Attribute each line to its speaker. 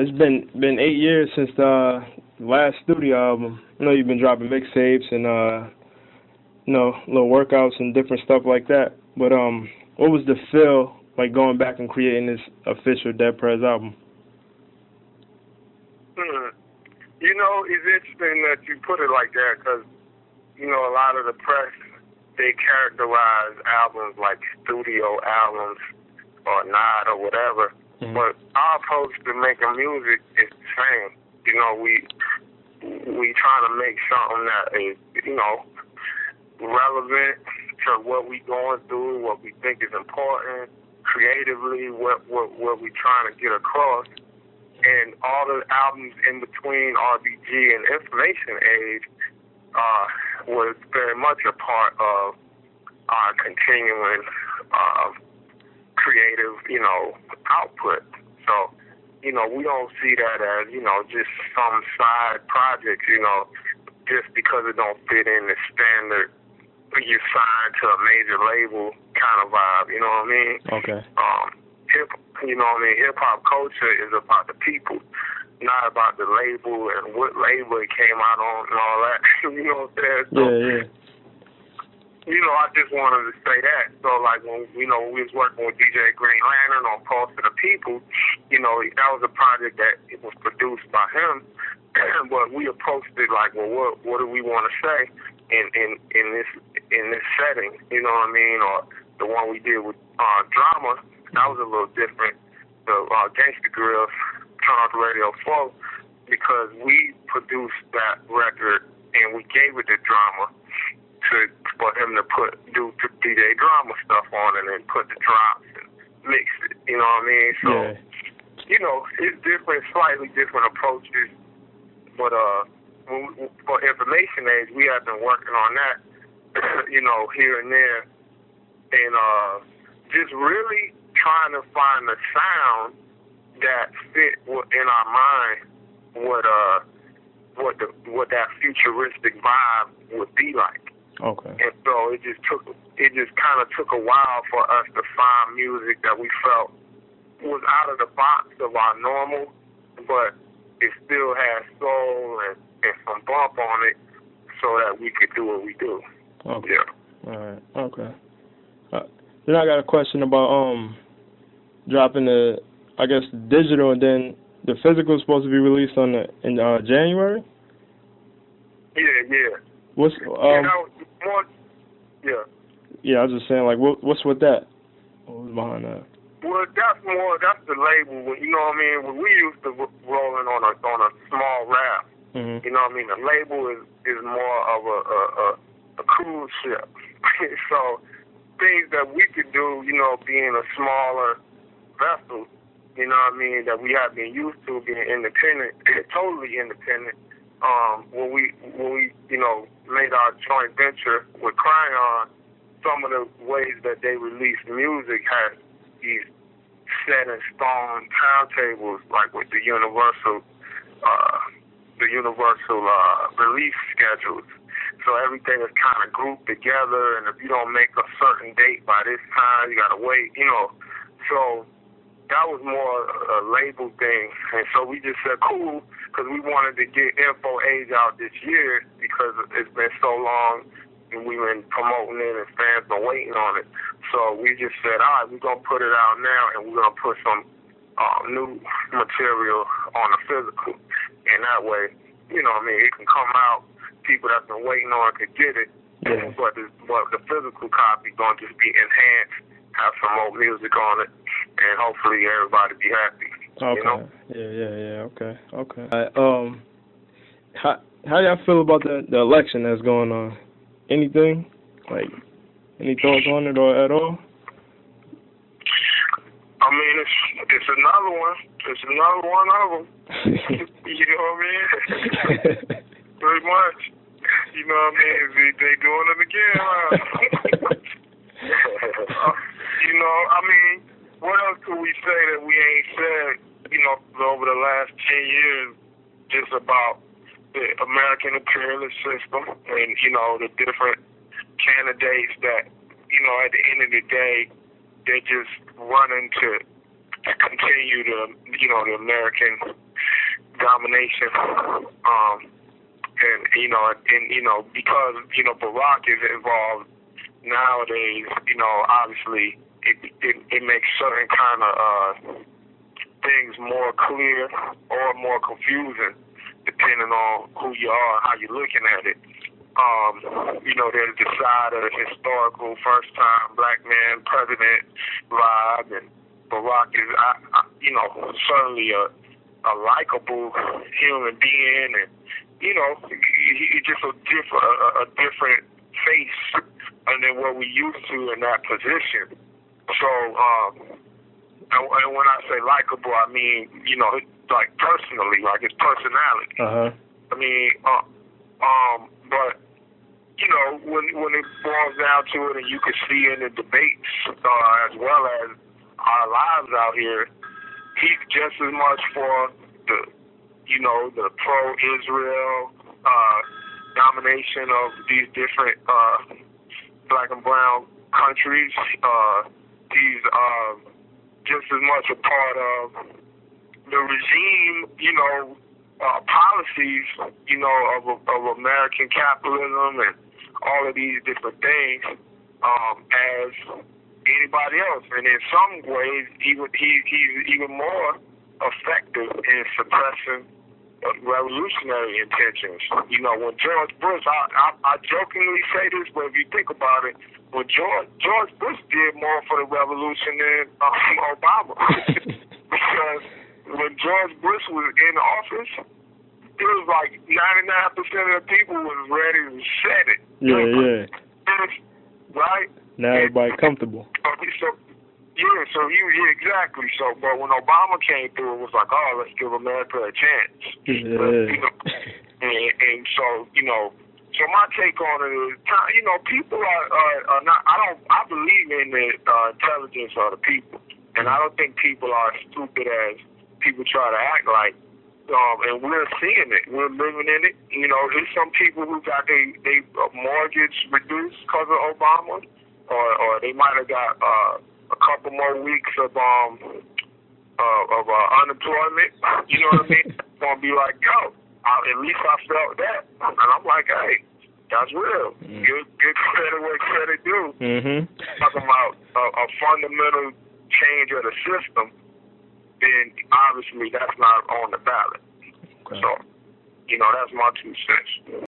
Speaker 1: It's been 8 years since the last studio album. I know you've been dropping mixtapes and little workouts and different stuff like that. But what was the feel like going back and creating this official Dead Prez album?
Speaker 2: You know, it's interesting that you put it like that because, you know, a lot of the press, they characterize albums like studio albums or not or whatever. Mm-hmm. But our approach to making music is the same. You know, we trying to make something that is, you know, relevant to what we going through, what we think is important, creatively, what we trying to get across. And all the albums in between RBG and Information Age was very much a part of our continuing creative, you know, output. So, you know, we don't see that as, you know, just some side project, you know, just because it don't fit in the standard you sign to a major label kind of vibe, you know what I mean?
Speaker 1: Okay.
Speaker 2: You know what I mean? Hip-hop culture is about the people, not about the label and what label it came out on and all that. You know what I'm saying? So,
Speaker 1: yeah.
Speaker 2: You know, I just wanted to say that. So, like, when we was working with DJ Green Lantern on Pulse of the People, you know, that was a project that it was produced by him. But we approached it like, well, what do we want to say in this setting? You know what I mean? Or the one we did with Drama, that was a little different. The Gangsta Grills Turn Off the Radio Flow, because we produced that record and we gave it to Drama for him to do DJ Drama stuff on it and put the drops and mix it. You know what I mean? So, You know, it's different, slightly different approaches. But for Information Age, we have been working on that, you know, here and there, and just really trying to find the sound that fit in our mind what that futuristic vibe would be like.
Speaker 1: Okay.
Speaker 2: And so it just kind of took a while for us to find music that we felt was out of the box of our normal, but it still has soul and some bump on it, so that we could do what we do.
Speaker 1: Okay.
Speaker 2: Yeah.
Speaker 1: All right. Okay. Then I got a question about dropping the, I guess, digital, and then the physical is supposed to be released in January.
Speaker 2: Yeah.
Speaker 1: What's
Speaker 2: that was more. Yeah.
Speaker 1: Yeah, I was just saying, like, what's with that? What was behind that?
Speaker 2: Well, that's the label. You know what I mean? When we used to rolling on a small raft.
Speaker 1: Mm-hmm.
Speaker 2: You know what I mean? The label is more of a cruise ship. So things that we could do, you know, being a smaller vessel, you know what I mean, that we have been used to being independent, totally independent. When we you know, made our joint venture with Cryon, some of the ways that they release music has these set in stone timetables, like with the universal release schedules. So everything is kind of grouped together, and if you don't make a certain date by this time, you gotta wait, you know. So that was more a label thing, and so we just said cool, because we wanted to get Info Age out this year because it's been so long and we've been promoting it and fans been waiting on it. So we just said, all right, we're going to put it out now, and we're going to put some new material on the physical. And that way, you know what I mean, it can come out, people that's been waiting on it could get it, but the physical copy going to just be enhanced, have some more music on it, and hopefully everybody be happy.
Speaker 1: Okay.
Speaker 2: You know?
Speaker 1: Yeah. Okay. How y'all feel about the election that's going on? Anything? Like, any thoughts on it or at all?
Speaker 2: I mean, it's another one. It's another one of them. You know what I mean? Pretty much. You know what I mean? They doing it again, huh? You know, I mean, what else could we say that we ain't said, you know, over the last 10 years, just about the American imperialist system and, you know, the different candidates that, you know, at the end of the day, they're just running to continue the, you know, the American domination. And because Barack is involved nowadays, obviously it makes certain kind of things more clear or more confusing depending on who you are, how you're looking at it. There's the side of the historical first-time black man president vibe, and Barack is, certainly a likable human being, and he's just a different face than what we used to in that position. So, and when I say likable, I mean like personally, like his personality.
Speaker 1: Uh-huh.
Speaker 2: I mean, but when it boils down to it, and you can see in the debates as well as our lives out here, he's just as much for the pro-Israel domination of these different black and brown countries. He's just as much a part of the regime, policies, of American capitalism and all of these different things as anybody else. And in some ways, he's even more effective in suppressing revolutionary intentions. When George Bush, I jokingly say this, but if you think about it, when George Bush did more for the revolution than Obama. Because when George Bush was in office, it was like 99% of the people was ready to set it.
Speaker 1: Yeah.
Speaker 2: Right?
Speaker 1: Now everybody comfortable.
Speaker 2: So exactly. So, but when Obama came through, it was like, oh, let's give America a chance.
Speaker 1: Yeah.
Speaker 2: And so, so my take on it is, people are not. I believe in the intelligence of the people, and I don't think people are as stupid as people try to act like. And we're seeing it. We're living in it. There's some people who got they mortgage reduced because of Obama, or they might have got a couple more weeks of unemployment. You know what I mean? It's gonna be like, yo, at least I felt that, and I'm like, hey, that's real. Good credit where credit due.
Speaker 1: Mm-hmm.
Speaker 2: Talking about a fundamental change of the system, then obviously that's not on the ballot.
Speaker 1: Okay.
Speaker 2: So, that's my 2 cents.